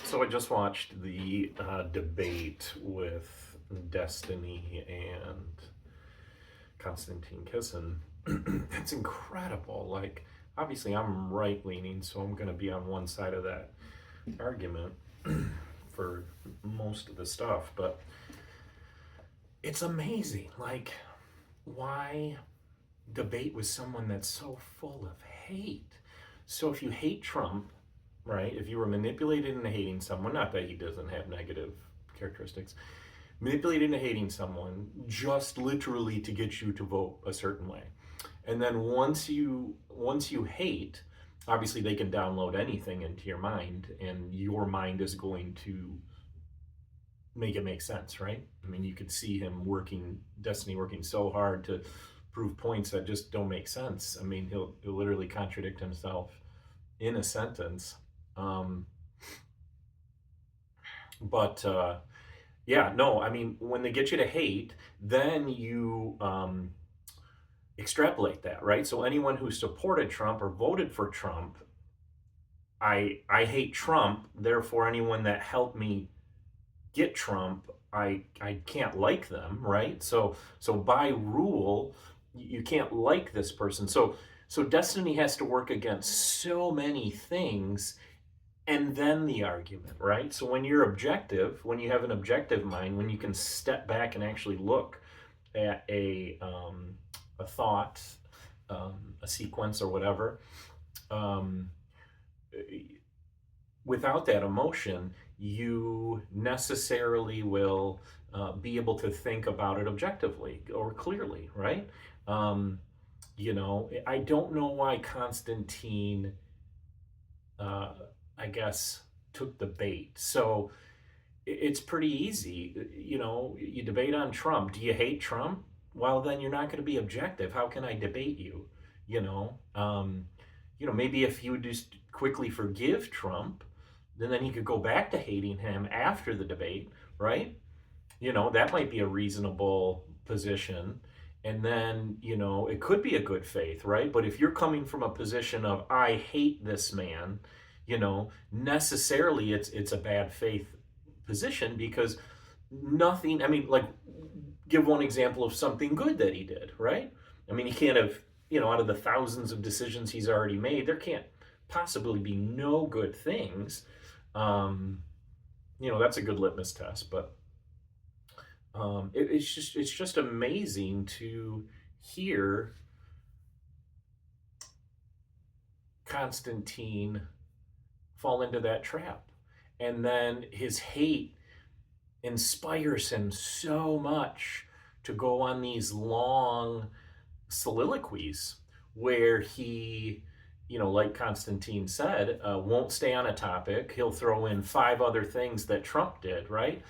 So I just watched the debate with Destiny and Konstantin Kisin. It's incredible. Like, obviously, I'm right leaning, so I'm going to be on one side of that argument for most of the stuff. But it's amazing. Like, why debate with someone that's so full of hate? So if you hate Trump, right? If you were manipulated into hating someone, not that he doesn't have negative characteristics, manipulated into hating someone just literally to get you to vote a certain way. And then once you hate, obviously they can download anything into your mind and your mind is going to make it make sense, right? I mean, you could see him working, Destiny working so hard to prove points that just don't make sense. I mean, he'll literally contradict himself in a sentence. Um, but yeah, no, I mean, when they get you to hate, then you extrapolate that, right? So anyone who supported Trump or voted for Trump, I hate Trump. Therefore, anyone that helped me get Trump, I can't like them, right? So by rule, you can't like this person. So Destiny has to work against so many things and then the argument, right? So when you're objective, when you have an objective mind, when you can step back and actually look at a thought, a sequence or whatever, um, without that emotion, you necessarily will be able to think about it objectively or clearly, right? Um, I don't know why Constantine, uh, I guess, took the bait. So it's pretty easy. You debate on Trump. Do you hate Trump? Well, then you're not going to be objective. How can I debate you? You know, um, maybe if he would just quickly forgive Trump, then he could go back to hating him after the debate, right? That might be a reasonable position. And then, it could be a good faith, right? But if you're coming from a position of, I hate this man, necessarily it's a bad faith position because nothing, I mean, like, give one example of something good that he did, right? I mean, he can't have, out of the thousands of decisions he's already made, there can't possibly be no good things. Um, that's a good litmus test, but it's just amazing to hear Constantine fall into that trap. And then his hate inspires him so much to go on these long soliloquies where he, like Constantine said, won't stay on a topic. He'll throw in five other things that Trump did, right?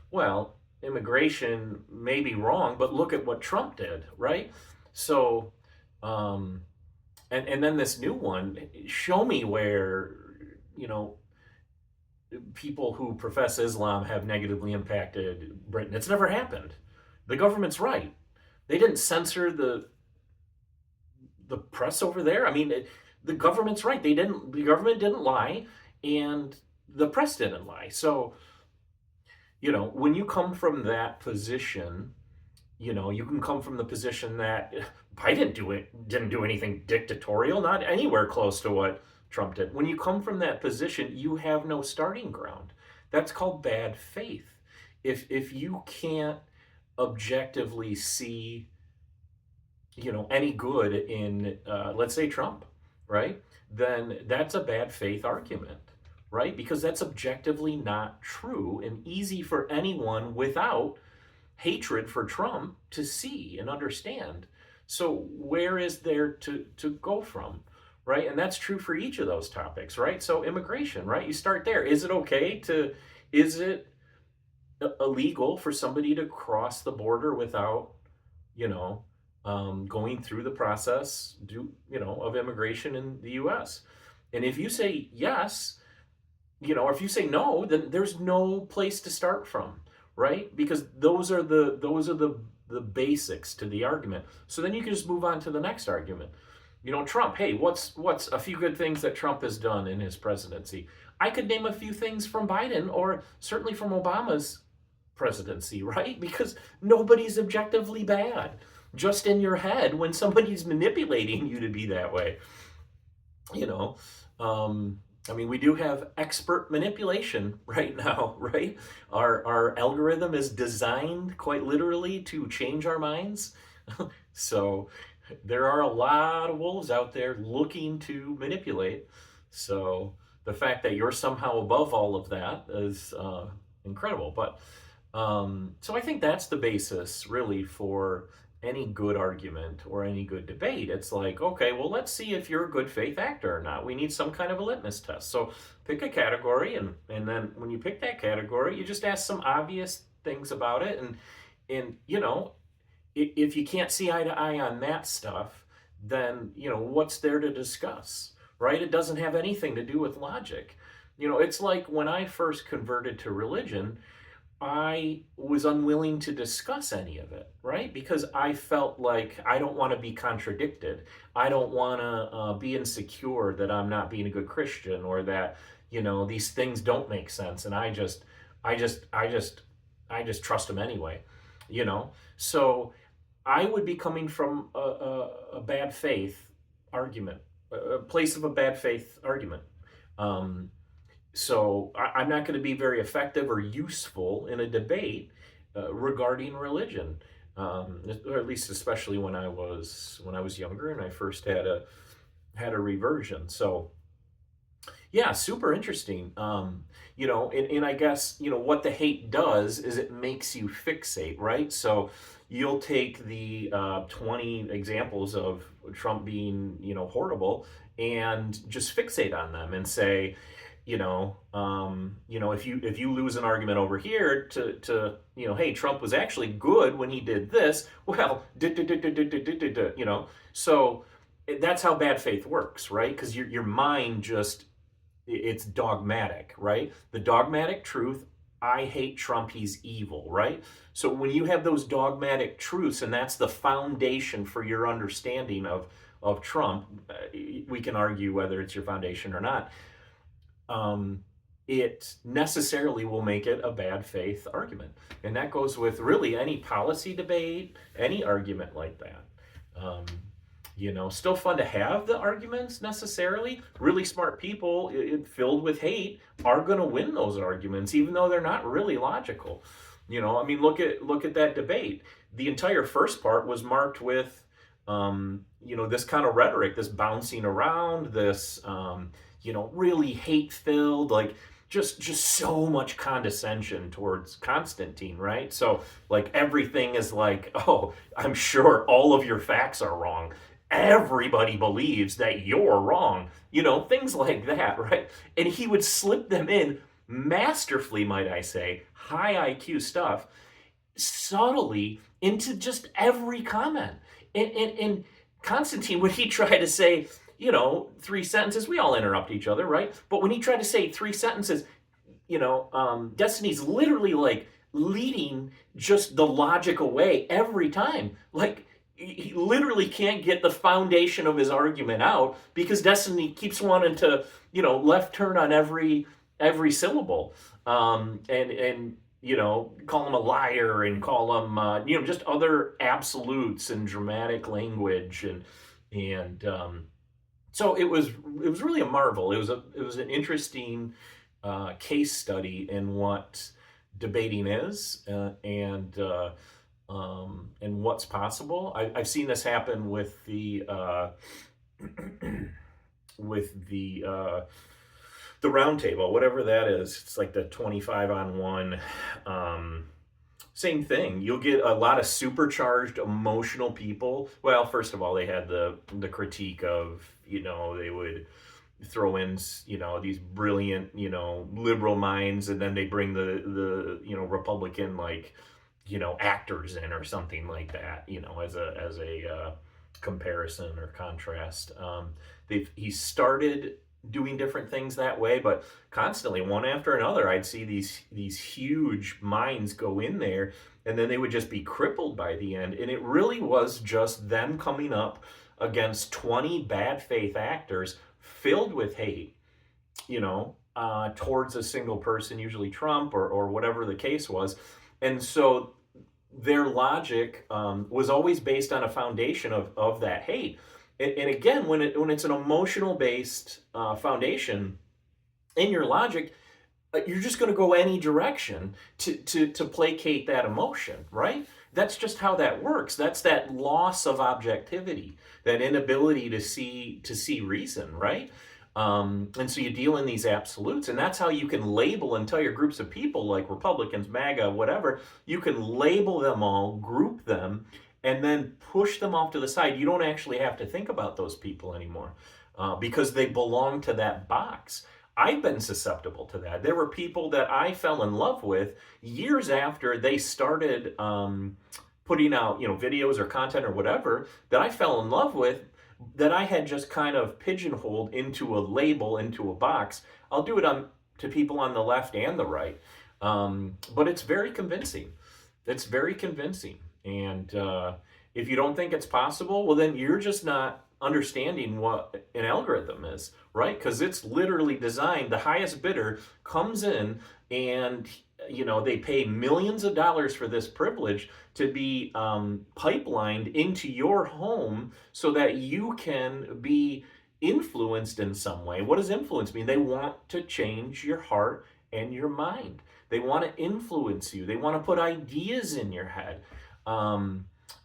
Well, immigration may be wrong, but look at what Trump did, right? So, um, and then this new one, show me where, you know, people who profess Islam have negatively impacted Britain. It's never happened. The government's right. They didn't censor the press over there. I mean, the government's right. They didn't. The government didn't lie, and the press didn't lie. So, when you come from that position, you can come from the position that I didn't do anything dictatorial, not anywhere close to what Trump did. When you come from that position, you have no starting ground. That's called bad faith. If you can't objectively see, any good in, let's say, Trump, right? Then that's a bad faith argument, right? Because that's objectively not true and easy for anyone without hatred for Trump to see and understand. So where is there to go from, right? And that's true for each of those topics, right? So immigration, right? You start there. Is it illegal for somebody to cross the border without, you know, going through the process, of immigration in the U.S.? And if you say yes, or if you say no, then there's no place to start from, right? Because those are the basics to the argument. So then you can just move on to the next argument. Trump. Hey, what's a few good things that Trump has done in his presidency? I could name a few things from Biden or certainly from Obama's presidency, right? Because nobody's objectively bad. Just in your head when somebody's manipulating you to be that way, you know. Um, I mean, we do have expert manipulation right now, right? Our algorithm is designed quite literally to change our minds. So there are a lot of wolves out there looking to manipulate. So the fact that you're somehow above all of that is incredible. But so I think that's the basis really for any good argument or any good debate. It's like, okay, well, let's see if you're a good faith actor or not. We need some kind of a litmus test. So pick a category, and then when you pick that category, you just ask some obvious things about it. And you know, if you can't see eye to eye on that stuff, then you know what's there to discuss, right? It doesn't have anything to do with logic. You know, it's like when I first converted to religion, I was unwilling to discuss any of it, right? Because I felt like I don't want to be contradicted. I don't want to be insecure that I'm not being a good Christian or that, you know, these things don't make sense. And I just trust them anyway, you know? So I would be coming from a bad faith argument, a place of a bad faith argument. Um, so I'm not going to be very effective or useful in a debate regarding religion, or at least especially when I was younger and I first had a reversion. So yeah, super interesting. You know, and I guess, you know, what the hate does is it makes you fixate, right? So you'll take the 20 examples of Trump being, you know, horrible and just fixate on them and say, if you lose an argument over here hey, Trump was actually good when he did this. Well, so that's how bad faith works, right? Because your mind just it's dogmatic, right? The dogmatic truth, I hate Trump, he's evil, right? So when you have those dogmatic truths, and that's the foundation for your understanding of Trump, we can argue whether it's your foundation or not. It necessarily will make it a bad faith argument. And that goes with really any policy debate, any argument like that. Um, still fun to have the arguments necessarily. Really smart people filled with hate are going to win those arguments, even though they're not really logical. I mean, look at that debate. The entire first part was marked with, this kind of rhetoric, this bouncing around, this, really hate filled, like just so much condescension towards Constantine, right? So like everything is like, oh, I'm sure all of your facts are wrong. Everybody believes that you're wrong, things like that, right? And he would slip them in masterfully, might I say, high IQ stuff, subtly into just every comment. And Constantine, when he tried to say, three sentences, we all interrupt each other, right? But when he tried to say three sentences, Destiny's literally like leading just the logic away every time. Like, he literally can't get the foundation of his argument out because Destiny keeps wanting to, left turn on every syllable, and call him a liar and call him, just other absolutes and dramatic language and so it was really a marvel. It was an interesting case study in what debating is and what's possible. I've seen this happen with the the round table, whatever that is. It's like the 25 on 1. Same thing. You'll get a lot of supercharged emotional people. Well, first of all, they had the critique of, they would throw in, these brilliant, liberal minds, and then they bring the Republican, like, actors in or something like that, as a comparison or contrast. He started doing different things that way, but constantly, one after another, I'd see these huge minds go in there, and then they would just be crippled by the end. And it really was just them coming up against 20 bad faith actors filled with hate, towards a single person, usually Trump or whatever the case was. And so their logic was always based on a foundation of that hate. And again, when it's an emotional based foundation in your logic, you're just going to go any direction to placate that emotion, right? That's just how that works. That's that loss of objectivity, that inability to see reason, right? And so you deal in these absolutes, and that's how you can label entire groups of people, like Republicans, MAGA, whatever. You can label them all, group them, and then push them off to the side. You don't actually have to think about those people anymore because they belong to that box. I've been susceptible to that. There were people that I fell in love with years after they started putting out, videos or content or whatever that I fell in love with, that I had just kind of pigeonholed into a label, into a box. I'll do it to people on the left and the right, but it's very convincing. It's very convincing, and if you don't think it's possible, well, then you're just not understanding what an algorithm is, right? Because it's literally designed, the highest bidder comes in and they pay millions of dollars for this privilege to be pipelined into your home so that you can be influenced in some way. What does influence mean? They want to change your heart and your mind. They want to influence you. They want to put ideas in your head.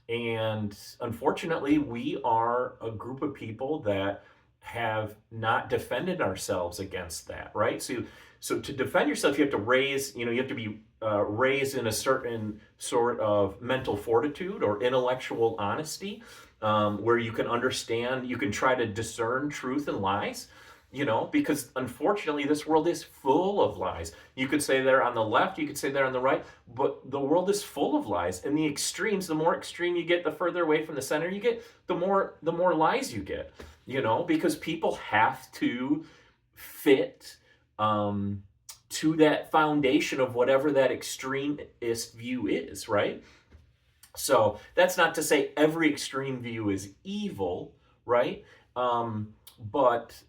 And unfortunately, we are a group of people that have not defended ourselves against that, right? So to defend yourself, you have to you have to be raised in a certain sort of mental fortitude or intellectual honesty, where you can understand, you can try to discern truth and lies. Because unfortunately, this world is full of lies. You could say they're on the left, you could say they're on the right, but the world is full of lies. And the extremes, the more extreme you get, the further away from the center you get, the more lies you get. Because people have to fit to that foundation of whatever that extremist view is, right? So that's not to say every extreme view is evil, right? But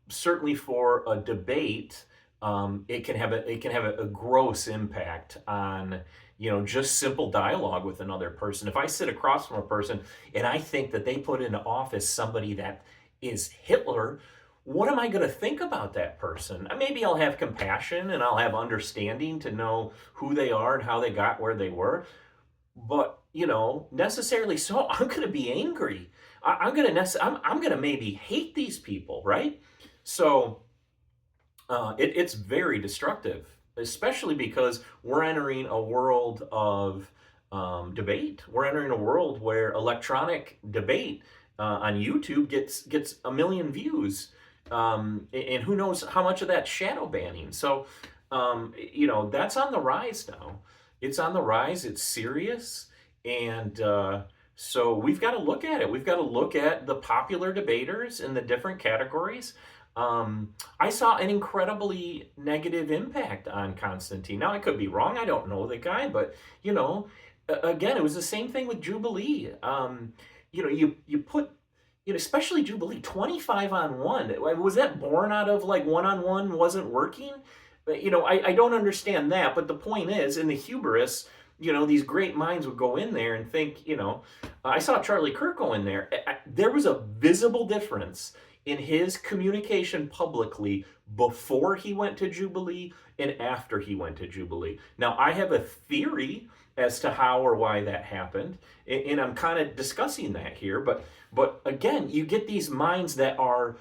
certainly for a debate, it can have a gross impact on just simple dialogue with another person. If I sit across from a person and I think that they put into office somebody that is Hitler, what am I going to think about that person? Maybe I'll have compassion and I'll have understanding to know who they are and how they got where they were. But necessarily so, I'm going to be angry. I'm going to maybe hate these people, right? So it's very destructive, especially because we're entering a world of debate. We're entering a world where electronic debate on YouTube gets a million views, and who knows how much of that's shadow banning. So that's on the rise now. It's on the rise. It's serious, and so we've got to look at it. We've got to look at the popular debaters in the different categories. I saw an incredibly negative impact on Constantine. Now, I could be wrong. I don't know the guy, but, again, it was the same thing with Jubilee. You put, especially Jubilee, 25 on 1. Was that born out of like one-on-one wasn't working? I don't understand that. But the point is, in the hubris, these great minds would go in there and think, I saw Charlie Kirk go in there. There was a visible difference in his communication publicly before he went to Jubilee and after he went to Jubilee. Now, I have a theory as to how or why that happened, and I'm kind of discussing that here. But again, you get these minds that are,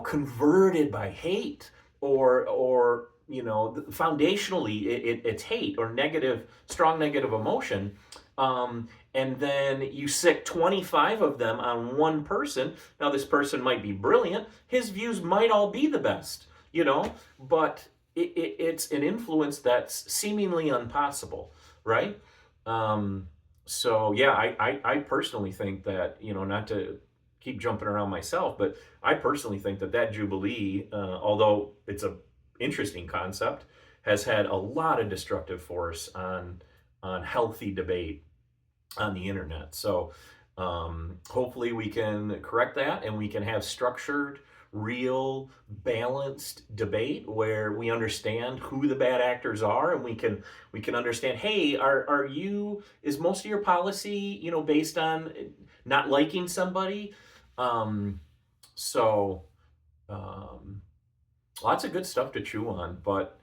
converted by hate or foundationally it's hate or strong negative emotion. And then you sick 25 of them on one person. Now, this person might be brilliant. His views might all be the best, but it's an influence that's seemingly impossible, right? So, yeah, I personally think that, not to keep jumping around myself, but I personally think that Jubilee, although it's a interesting concept, has had a lot of destructive force on healthy debate on the internet. So hopefully we can correct that and we can have structured, real balanced debate where we understand who the bad actors are, and we can understand, hey, is most of your policy, based on not liking somebody? Um, so um, Lots of good stuff to chew on, but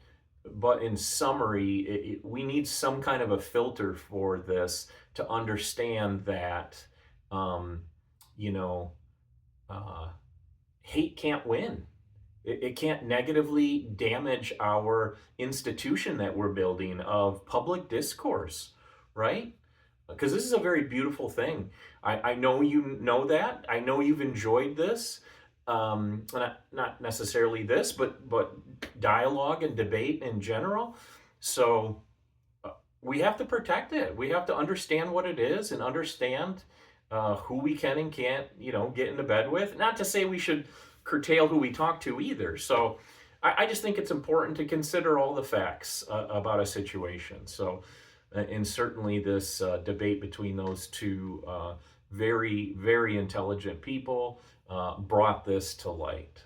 in summary, we need some kind of a filter for this to understand that, um, you know, uh, hate can't win. It can't negatively damage our institution that we're building of public discourse, right? Because this is a very beautiful thing. I know you know that. I know you've enjoyed this. Not necessarily this, but dialogue and debate in general. So uh, we have to protect it. We have to understand what it is and understand who we can and can't, get into bed with. Not to say we should curtail who we talk to either. So I just think it's important to consider all the facts about a situation. So, and certainly this debate between those two very, very intelligent people brought this to light.